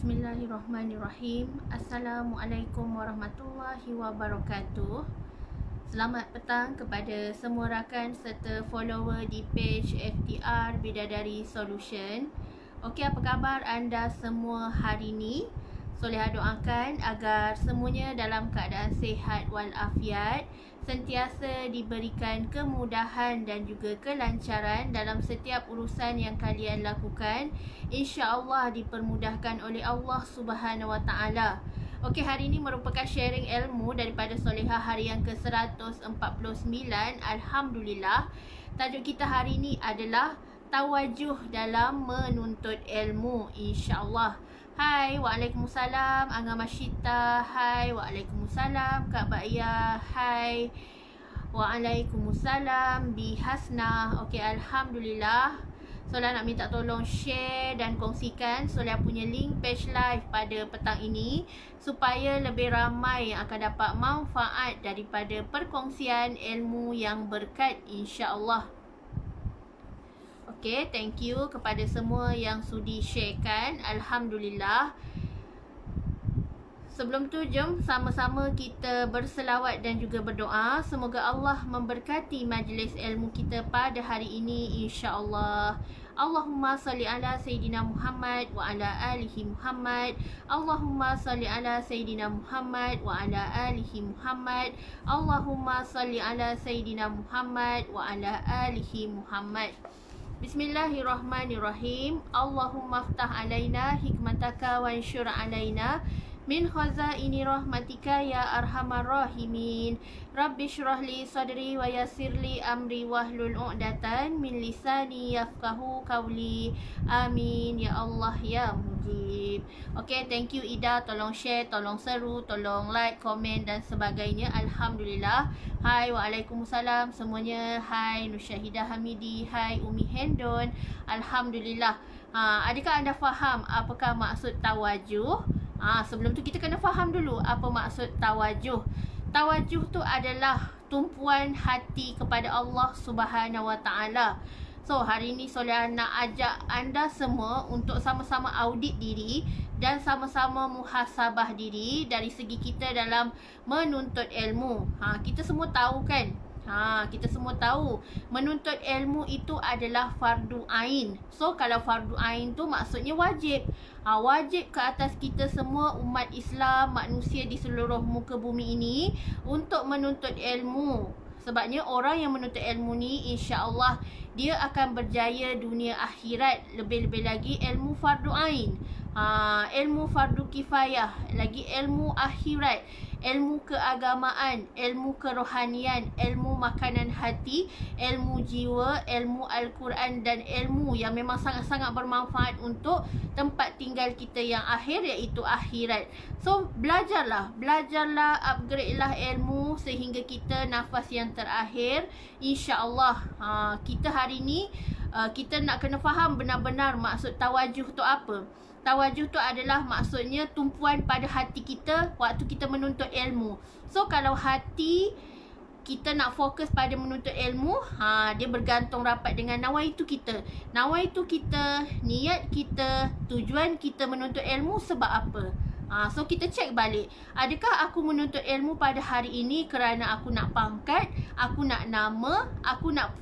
Bismillahirrahmanirrahim. Assalamualaikum warahmatullahi wabarakatuh. Selamat petang kepada semua rakan serta follower di page FTR Bidadari Solution. Okey, apa khabar anda semua hari ini? Soleha doakan agar semuanya dalam keadaan sihat walafiat, sentiasa diberikan kemudahan dan juga kelancaran dalam setiap urusan yang kalian lakukan. InsyaAllah dipermudahkan oleh Allah Subhanahu Wa Taala. Okey, hari ini merupakan sharing ilmu daripada Soleha hari yang ke-149. Alhamdulillah. Tajuk kita hari ini adalah tawajuh dalam menuntut ilmu, insyaAllah. Hai, waalaikumsalam Angga Masyita. Hai, waalaikumsalam Kak Ba'iyah. Hai, waalaikumsalam Bi Hasna. Okey, Alhamdulillah. Soleha nak minta tolong share dan kongsikan Soleha punya link page live pada petang ini, supaya lebih ramai yang akan dapat manfaat daripada perkongsian ilmu yang berkat, insyaAllah. Okay, thank you kepada semua yang sudi sharekan. Alhamdulillah. Sebelum tu, jom sama-sama kita berselawat dan juga berdoa. Semoga Allah memberkati majlis ilmu kita pada hari ini, insya-Allah. Allahumma salli ala Sayyidina Muhammad wa ala alihi Muhammad. Allahumma salli ala Sayyidina Muhammad wa ala alihi Muhammad. Allahumma salli ala Sayyidina Muhammad wa ala alihi Muhammad. Bismillahirrahmanirrahim. Allahumma aftah alaina hikmataka wa ansyur alaina min khazaini rahmatika ya arhamar rahimin. Rabbi syrah li sadri wa yassir li amri wahlul 'uqdatan min lisani yafqahu qawli. Amin ya Allah ya mujib. Okay, thank you Ida. Tolong share, tolong seru, tolong like, komen dan sebagainya. Alhamdulillah. Hai, waalaikumsalam semuanya. Hai Nusyahidah Hamidi. Hai Umi Hendon. Alhamdulillah. Adakah anda faham apakah maksud tawajuh? Sebelum tu kita kena faham dulu apa maksud tawajuh. Tawajuh tu adalah tumpuan hati kepada Allah Subhanahu Wa Taala. So, hari ni Soleha nak ajak anda semua untuk sama-sama audit diri dan sama-sama muhasabah diri dari segi kita dalam menuntut ilmu. Kita semua tahu kan? Kita semua tahu menuntut ilmu itu adalah fardu ain. So, kalau fardu ain tu maksudnya wajib. Wajib ke atas kita semua umat Islam, manusia di seluruh muka bumi ini untuk menuntut ilmu. Sebabnya orang yang menuntut ilmu ni, insya-Allah dia akan berjaya dunia akhirat. Lebih-lebih lagi ilmu fardu ain, ilmu fardu kifayah, lagi ilmu akhirat, ilmu keagamaan, ilmu kerohanian, ilmu makanan hati, ilmu jiwa, ilmu Al-Quran dan ilmu yang memang sangat-sangat bermanfaat untuk tempat tinggal kita yang akhir, iaitu akhirat. So, belajarlah, upgrade lah ilmu sehingga kita nafas yang terakhir, insya-Allah. Kita hari ni kita nak kena faham benar-benar maksud tawajuh tu apa. Tawajuh tu adalah maksudnya tumpuan pada hati kita waktu kita menuntut ilmu. So, kalau hati kita nak fokus pada menuntut ilmu, dia bergantung rapat dengan nawaitu kita. Nawaitu kita, niat kita, tujuan kita menuntut ilmu sebab apa? So, kita cek balik. Adakah aku menuntut ilmu pada hari ini kerana aku nak pangkat, aku nak nama, aku nak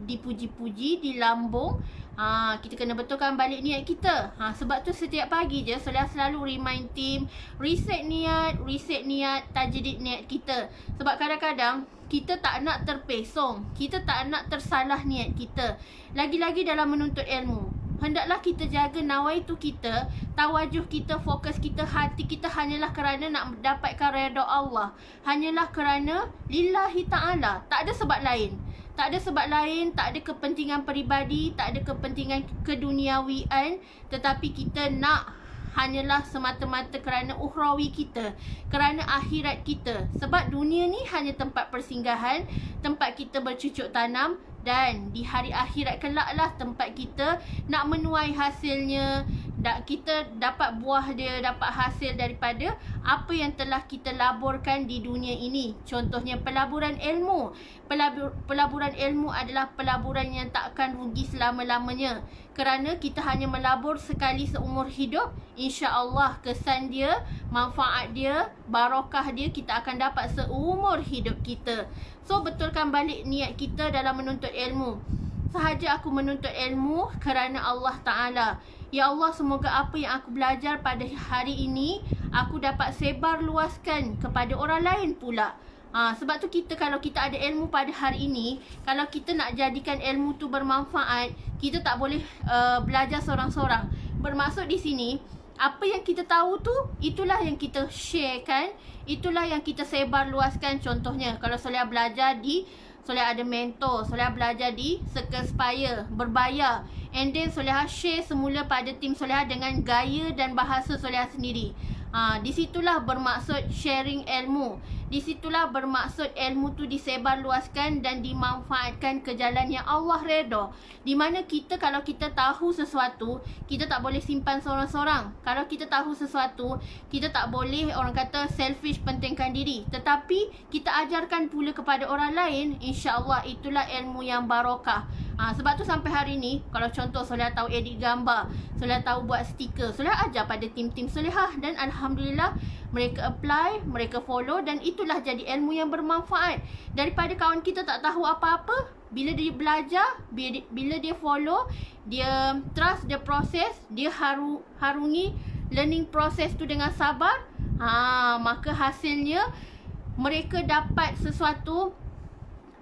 dipuji-puji, dilambung? Kita kena betulkan balik niat kita. Sebab tu setiap pagi je Soleha selalu remind team, reset niat, tajdid niat kita. Sebab kadang-kadang kita tak nak terpesong, kita tak nak tersalah niat kita. Lagi-lagi dalam menuntut ilmu, hendaklah kita jaga nawaitu kita, tawajuh kita, fokus kita, hati kita hanyalah kerana nak mendapatkan redha Allah. Hanyalah kerana lillahi ta'ala. Tak ada sebab lain. Tak ada sebab lain, tak ada kepentingan peribadi, tak ada kepentingan keduniawian, tetapi kita nak hanyalah semata-mata kerana ukhrawi kita, kerana akhirat kita. Sebab dunia ni hanya tempat persinggahan, tempat kita bercucuk tanam, dan di hari akhirat kelaklah tempat kita nak menuai hasilnya, kita dapat buah dia, dapat hasil daripada apa yang telah kita laburkan di dunia ini. Contohnya pelaburan ilmu. Pelaburan ilmu adalah pelaburan yang tak akan rugi selama-lamanya, kerana kita hanya melabur sekali seumur hidup. InsyaAllah kesan dia, manfaat dia, barakah dia kita akan dapat seumur hidup kita. So betulkan balik niat kita dalam menuntut ilmu. Sahaja aku menuntut ilmu kerana Allah Ta'ala. Ya Allah, semoga apa yang aku belajar pada hari ini aku dapat sebar luaskan kepada orang lain pula. Sebab tu kalau kita ada ilmu pada hari ini, kalau kita nak jadikan ilmu tu bermanfaat, kita tak boleh belajar seorang-seorang. Bermaksud di sini, apa yang kita tahu tu, itulah yang kita sharekan, itulah yang kita sebar luaskan. Contohnya, kalau Soleh belajar Soleh ada mentor, Soleh belajar di Circle Spire, berbayar. And then Soleh share semula pada tim Soleh dengan gaya dan bahasa Soleh sendiri. Di situlah bermaksud sharing ilmu. Di situlah bermaksud ilmu tu disebar luaskan dan dimanfaatkan ke jalan yang Allah redha. Di mana kalau kita tahu sesuatu, kita tak boleh simpan seorang-seorang. Kalau kita tahu sesuatu, kita tak boleh, orang kata, selfish, pentingkan diri. Tetapi kita ajarkan pula kepada orang lain, insya-Allah itulah ilmu yang barakah. Sebab tu sampai hari ni, kalau contoh Soleh tahu edit gambar, Soleh tahu buat stiker, Soleh ajar pada tim-tim Solehah, dan Alhamdulillah mereka apply, mereka follow, dan itulah jadi ilmu yang bermanfaat. Daripada kawan kita tak tahu apa-apa, bila dia belajar, bila dia follow, dia trust the process, dia harungi learning process tu dengan sabar, maka hasilnya mereka dapat sesuatu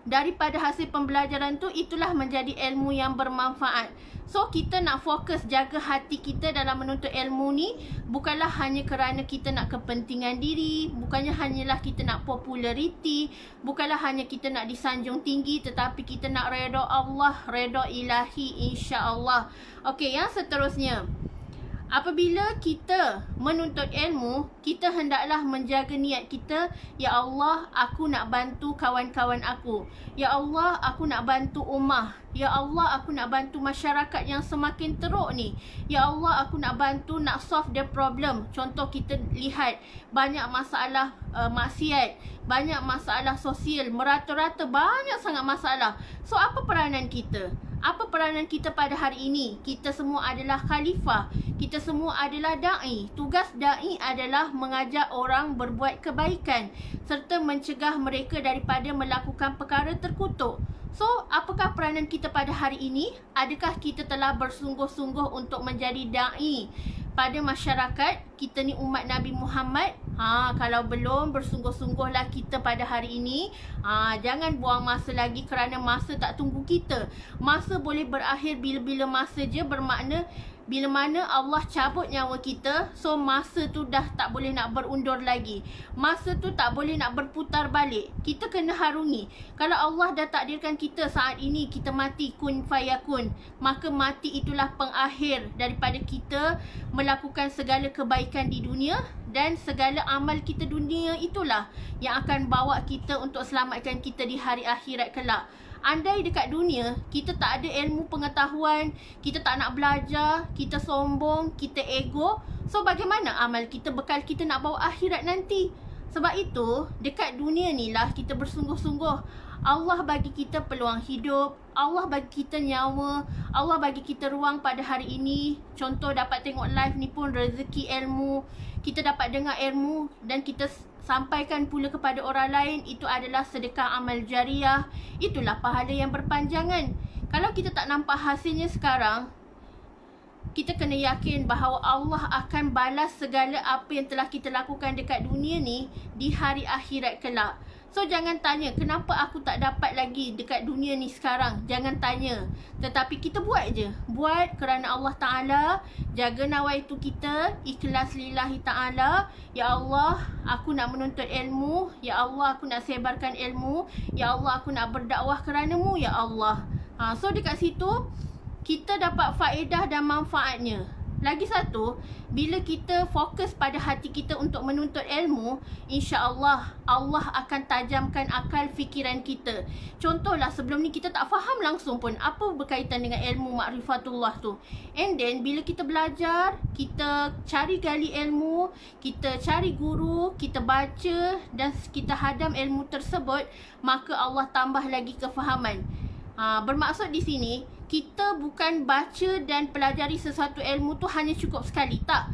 daripada hasil pembelajaran tu. Itulah menjadi ilmu yang bermanfaat. So kita nak fokus jaga hati kita dalam menuntut ilmu ni, bukanlah hanya kerana kita nak kepentingan diri, bukannya hanyalah kita nak populariti, bukanlah hanya kita nak disanjung tinggi, tetapi kita nak redha Allah, redha ilahi, insya-Allah. Okey, yang seterusnya, apabila kita menuntut ilmu, kita hendaklah menjaga niat kita. Ya Allah, aku nak bantu kawan-kawan aku. Ya Allah, aku nak bantu ummah. Ya Allah, aku nak bantu masyarakat yang semakin teruk ni. Ya Allah, aku nak bantu, nak solve the problem. Contoh kita lihat banyak masalah maksiat, banyak masalah sosial, merata-rata banyak sangat masalah. So apa peranan kita? Apa peranan kita pada hari ini? Kita semua adalah khalifah. Kita semua adalah da'i. Tugas da'i adalah mengajak orang berbuat kebaikan serta mencegah mereka daripada melakukan perkara terkutuk. So, apakah peranan kita pada hari ini? Adakah kita telah bersungguh-sungguh untuk menjadi da'i pada masyarakat? Kita ni umat Nabi Muhammad. Kalau belum, bersungguh-sungguhlah kita pada hari ini. Jangan buang masa lagi kerana masa tak tunggu kita. Masa boleh berakhir bila-bila masa je, bermakna bila mana Allah cabut nyawa kita, so masa tu dah tak boleh nak berundur lagi. Masa tu tak boleh nak berputar balik. Kita kena harungi. Kalau Allah dah takdirkan kita saat ini kita mati, kun fayakun, maka mati itulah pengakhir daripada kita melakukan segala kebaikan di dunia, dan segala amal kita dunia itulah yang akan bawa kita untuk selamatkan kita di hari akhirat kelak. Andai dekat dunia kita tak ada ilmu pengetahuan, kita tak nak belajar, kita sombong, kita ego, so bagaimana amal kita, bekal kita nak bawa akhirat nanti? Sebab itu dekat dunia ni lah kita bersungguh-sungguh. Allah bagi kita peluang hidup, Allah bagi kita nyawa, Allah bagi kita ruang pada hari ini. Contoh dapat tengok live ni pun rezeki ilmu. Kita dapat dengar ilmu dan kita sampaikan pula kepada orang lain. Itu adalah sedekah amal jariah. Itulah pahala yang berpanjangan. Kalau kita tak nampak hasilnya sekarang, kita kena yakin bahawa Allah akan balas segala apa yang telah kita lakukan dekat dunia ni di hari akhirat kelak. So jangan tanya kenapa aku tak dapat lagi dekat dunia ni sekarang. Jangan tanya. Tetapi kita buat je. Buat kerana Allah Ta'ala. Jaga nawaitu kita. Ikhlas lillahi ta'ala. Ya Allah, aku nak menuntut ilmu. Ya Allah, aku nak sebarkan ilmu. Ya Allah, aku nak berdakwah kerana-Mu. Ya Allah. So dekat situ kita dapat faedah dan manfaatnya. Lagi satu, bila kita fokus pada hati kita untuk menuntut ilmu, insya-Allah Allah akan tajamkan akal fikiran kita. Contohlah, sebelum ni kita tak faham langsung pun apa berkaitan dengan ilmu makrifatullah tu. And then bila kita belajar, kita cari gali ilmu, kita cari guru, kita baca dan kita hadam ilmu tersebut, maka Allah tambah lagi kefahaman. Bermaksud di sini, kita bukan baca dan pelajari sesuatu ilmu tu hanya cukup sekali. Tak.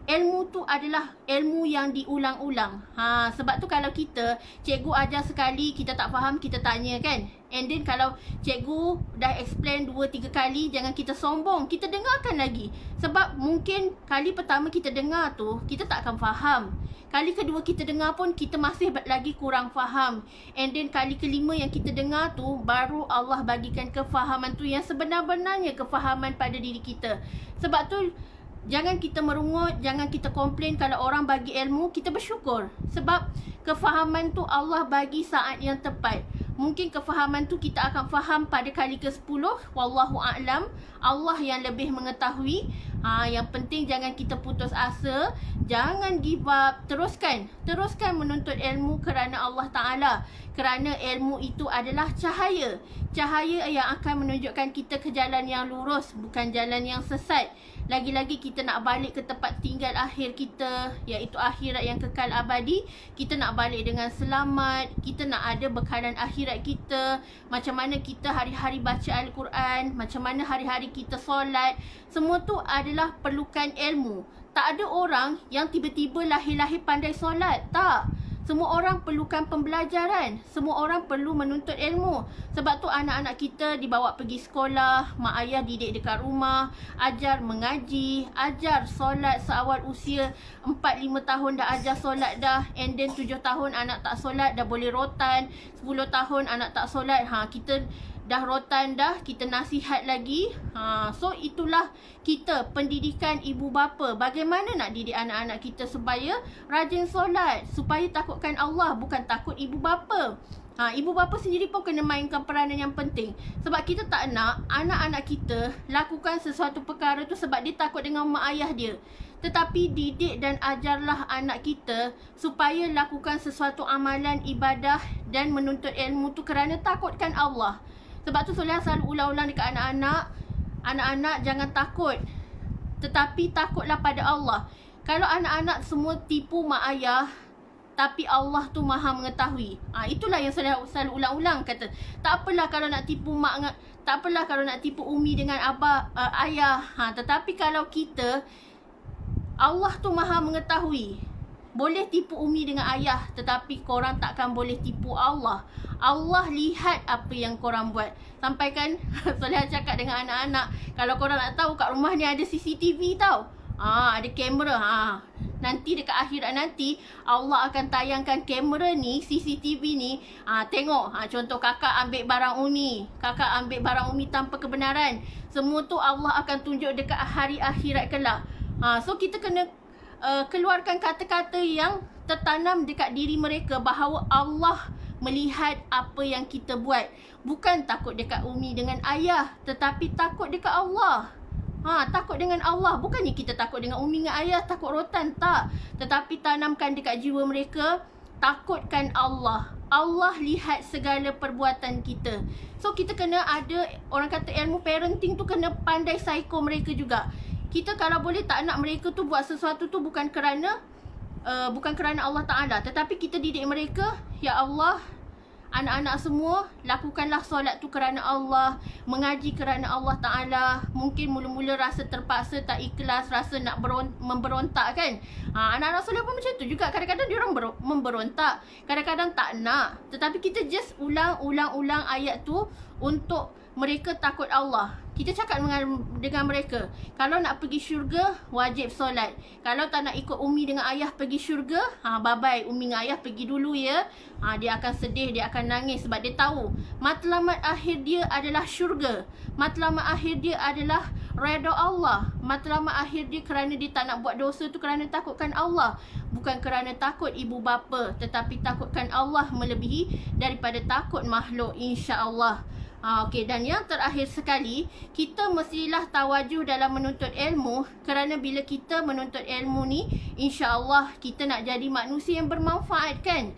Ilmu tu adalah ilmu yang diulang-ulang. Sebab tu kalau kita, cikgu ajar sekali, kita tak faham, kita tanya kan. And then kalau cikgu dah explain 2-3 kali, jangan kita sombong, kita dengarkan lagi. Sebab mungkin kali pertama kita dengar tu, kita tak akan faham. Kali kedua kita dengar pun kita masih lagi kurang faham. And then kali kelima yang kita dengar tu, baru Allah bagikan kefahaman tu yang sebenar-benarnya kefahaman pada diri kita. Sebab tu jangan kita merungut, jangan kita komplain kalau orang bagi ilmu, kita bersyukur. Sebab kefahaman tu Allah bagi saat yang tepat. Mungkin kefahaman tu kita akan faham pada kali ke-10, wallahu a'lam. Allah yang lebih mengetahui. Yang penting jangan kita putus asa, jangan give up, teruskan menuntut ilmu kerana Allah Ta'ala. Kerana ilmu itu adalah cahaya yang akan menunjukkan kita ke jalan yang lurus, bukan jalan yang sesat. Lagi-lagi kita nak balik ke tempat tinggal akhir kita, iaitu akhirat yang kekal abadi. Kita nak balik dengan selamat, kita nak ada bekalan akhirat kita. Macam mana kita hari-hari baca Al-Quran, macam mana hari-hari kita solat. Semua tu adalah perlukan ilmu. Tak ada orang yang tiba-tiba lahir-lahir pandai solat. Tak. Semua orang perlukan pembelajaran. Semua orang perlu menuntut ilmu. Sebab tu anak-anak kita dibawa pergi sekolah, mak ayah didik dekat rumah, ajar mengaji, ajar solat seawal usia 4-5 tahun dah ajar solat dah. And then 7 tahun anak tak solat dah boleh rotan. 10 tahun anak tak solat, kita dah rotan dah, kita nasihat lagi. So itulah kita, pendidikan ibu bapa. Bagaimana nak didik anak-anak kita supaya rajin solat, supaya takutkan Allah, bukan takut ibu bapa. Ibu bapa sendiri pun kena mainkan peranan yang penting. Sebab kita tak nak anak-anak kita lakukan sesuatu perkara tu sebab dia takut dengan mak ayah dia. Tetapi didik dan ajarlah anak kita supaya lakukan sesuatu amalan ibadah dan menuntut ilmu tu kerana takutkan Allah. Sebab tu Soleh selalu ulang-ulang dekat anak-anak, anak-anak jangan takut, tetapi takutlah pada Allah. Kalau anak-anak semua tipu mak ayah, tapi Allah tu maha mengetahui. Itulah yang Soleh selalu ulang-ulang, kata tak apalah kalau nak tipu mak, tak apalah kalau nak tipu umi dengan abah, ayah. Tetapi kalau kita, Allah tu maha mengetahui. Boleh tipu umi dengan ayah, tetapi korang takkan boleh tipu Allah. Allah lihat apa yang korang buat. Sampai kan Soleh cakap dengan anak-anak, kalau korang nak tahu, kat rumah ni ada CCTV tau. Ada kamera. Nanti dekat akhirat nanti Allah akan tayangkan kamera ni, CCTV ni. Tengok, contoh kakak ambil barang umi, kakak ambil barang umi tanpa kebenaran. Semua tu Allah akan tunjuk dekat hari akhirat kelak. So kita kena keluarkan kata-kata yang tertanam dekat diri mereka bahawa Allah melihat apa yang kita buat. Bukan takut dekat umi dengan ayah, tetapi takut dekat Allah. Takut dengan Allah. Bukannya kita takut dengan umi dengan ayah, takut rotan, tak. Tetapi tanamkan dekat jiwa mereka, takutkan Allah. Allah lihat segala perbuatan kita. So kita kena ada, orang kata ilmu parenting tu kena pandai psycho mereka juga. Kita kalau boleh tak nak mereka tu buat sesuatu tu bukan kerana Allah Ta'ala, tetapi kita didik mereka, ya Allah, anak-anak semua lakukanlah solat tu kerana Allah, mengaji kerana Allah Ta'ala. Mungkin mula-mula rasa terpaksa, tak ikhlas, rasa nak memberontak kan. Anak-anak solat pun macam tu juga. Kadang-kadang diorang memberontak, kadang-kadang tak nak. Tetapi kita just ulang-ulang ayat tu untuk mereka takut Allah. Kita cakap dengan mereka, kalau nak pergi syurga, wajib solat. Kalau tak nak ikut umi dengan ayah pergi syurga, bye-bye, umi dengan ayah pergi dulu ya. Dia akan sedih, dia akan nangis sebab dia tahu matlamat akhir dia adalah syurga. Matlamat akhir dia adalah redha Allah. Matlamat akhir dia kerana dia tak nak buat dosa tu kerana takutkan Allah. Bukan kerana takut ibu bapa, tetapi takutkan Allah melebihi daripada takut makhluk, insya-Allah. Okey, dan yang terakhir sekali, kita mestilah tawajuh dalam menuntut ilmu, kerana bila kita menuntut ilmu ni, insya-Allah kita nak jadi manusia yang bermanfaat kan.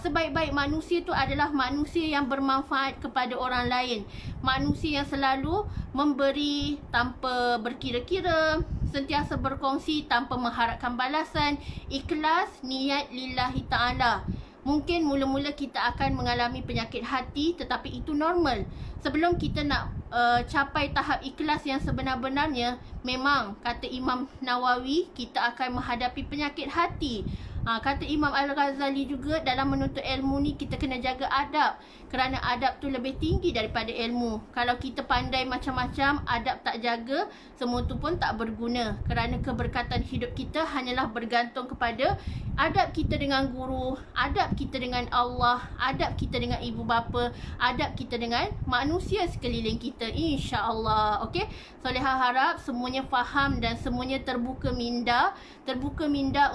Sebaik-baik manusia tu adalah manusia yang bermanfaat kepada orang lain. Manusia yang selalu memberi tanpa berkira-kira, sentiasa berkongsi tanpa mengharapkan balasan, ikhlas niat lillahi ta'ala. Mungkin mula-mula kita akan mengalami penyakit hati, tetapi itu normal. Sebelum kita nak capai tahap ikhlas yang sebenar-benarnya, memang kata Imam Nawawi, kita akan menghadapi penyakit hati. Kata Imam Al-Ghazali juga, dalam menuntut ilmu ni kita kena jaga adab, kerana adab tu lebih tinggi daripada ilmu. Kalau kita pandai macam-macam, adab tak jaga, semua tu pun tak berguna, kerana keberkatan hidup kita hanyalah bergantung kepada adab kita dengan guru, adab kita dengan Allah, adab kita dengan ibu bapa, adab kita dengan manusia sekeliling kita, insya-Allah. Okey, Solehah harap semuanya faham dan semuanya terbuka minda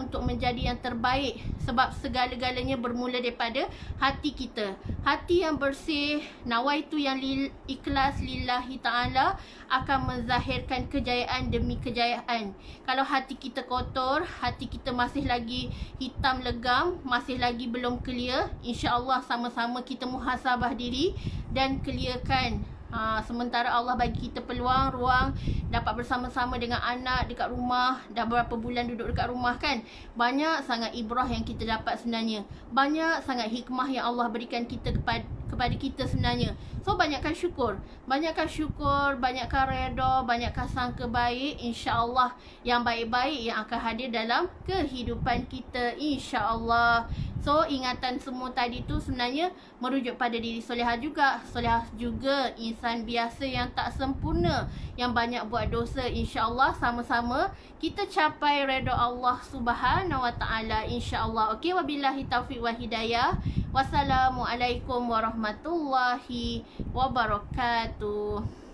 untuk menjadi yang terbaik, sebab segala-galanya bermula daripada hati kita. Hati yang bersih, nawaitu yang ikhlas lillahi ta'ala, akan menzahirkan kejayaan demi kejayaan. Kalau hati kita kotor, hati kita masih lagi hitam legam, masih lagi belum clear, insya-Allah sama-sama kita muhasabah diri dan clearkan. Sementara Allah bagi kita peluang, ruang, dapat bersama-sama dengan anak dekat rumah, dah berapa bulan duduk dekat rumah kan. Banyak sangat ibrah yang kita dapat sebenarnya. Banyak sangat hikmah yang Allah berikan kita kepada kita sebenarnya. So banyakkan syukur, banyakkan reda, banyakkan sangka baik, insya-Allah yang baik-baik yang akan hadir dalam kehidupan kita, insya-Allah. So ingatan semua tadi tu sebenarnya merujuk pada diri Solehah juga. Solehah juga insan biasa yang tak sempurna, yang banyak buat dosa. InsyaAllah sama-sama kita capai redha Allah Subhanahu Wa Taala, insyaAllah. Okey, wabillahi taufiq wa hidayah. Wassalamualaikum warahmatullahi wabarakatuh.